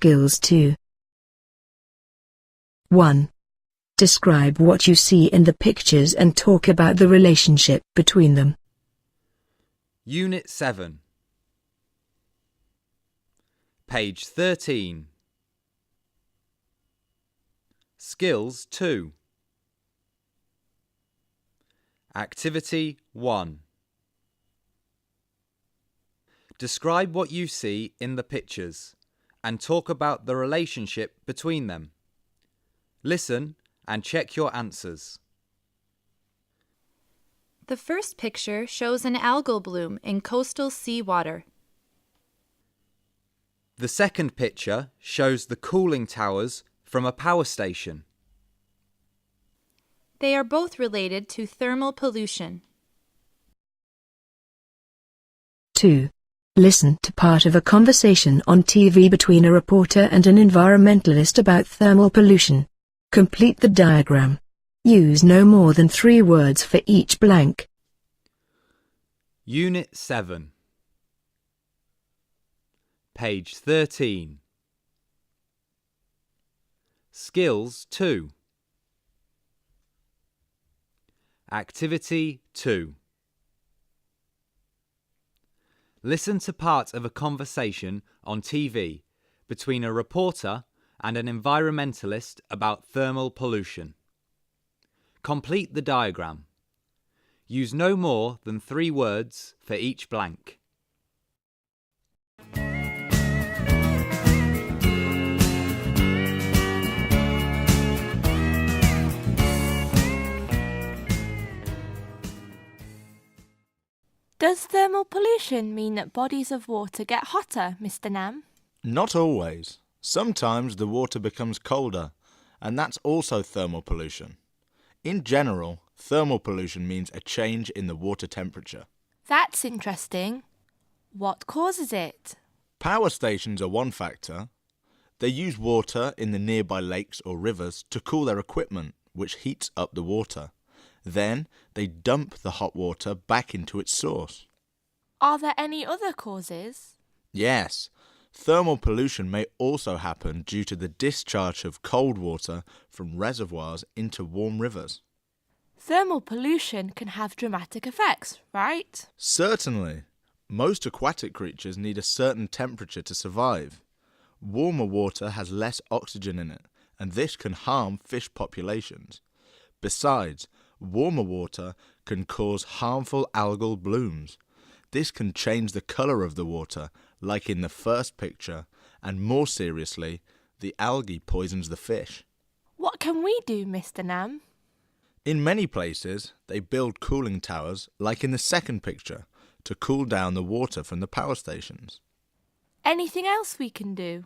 Skills 2. 1. Describe what you see in the pictures and talk about the relationship between them. Unit 7. Page 13. Skills 2. Activity 1. Describe what you see in the pictures and talk about the relationship between them. Listen and check your answers. The first picture shows an algal bloom in coastal seawater. The second picture shows the cooling towers from a power station. They are both related to thermal pollution. 2. Listen to part of a conversation on TV between a reporter and an environmentalist about thermal pollution. Complete the diagram. Use no more than 3 words for each blank. Unit 7. Page 13. Skills 2. Activity 2. Listen to part of a conversation on TV between a reporter and an environmentalist about thermal pollution. Complete the diagram. Use no more than 3 words for each blank. Does thermal pollution mean that bodies of water get hotter, Mr. Nam? Not always. Sometimes the water becomes colder, and that's also thermal pollution. In general, thermal pollution means a change in the water temperature. That's interesting. What causes it? Power stations are one factor. They use water in the nearby lakes or rivers to cool their equipment, which heats up the water. Then they dump the hot water back into its source. Are there any other causes? Yes. Thermal pollution may also happen due to the discharge of cold water from reservoirs into warm rivers. Thermal pollution can have dramatic effects, right? Certainly. Most aquatic creatures need a certain temperature to survive. Warmer water has less oxygen in it, and this can harm fish populations. Besides, warmer water can cause harmful algal blooms. This can change the colour of the water, like in the first picture, and more seriously, the algae poisons the fish. What can we do, Mr. Nam? In many places, they build cooling towers, like in the second picture, to cool down the water from the power stations. Anything else we can do?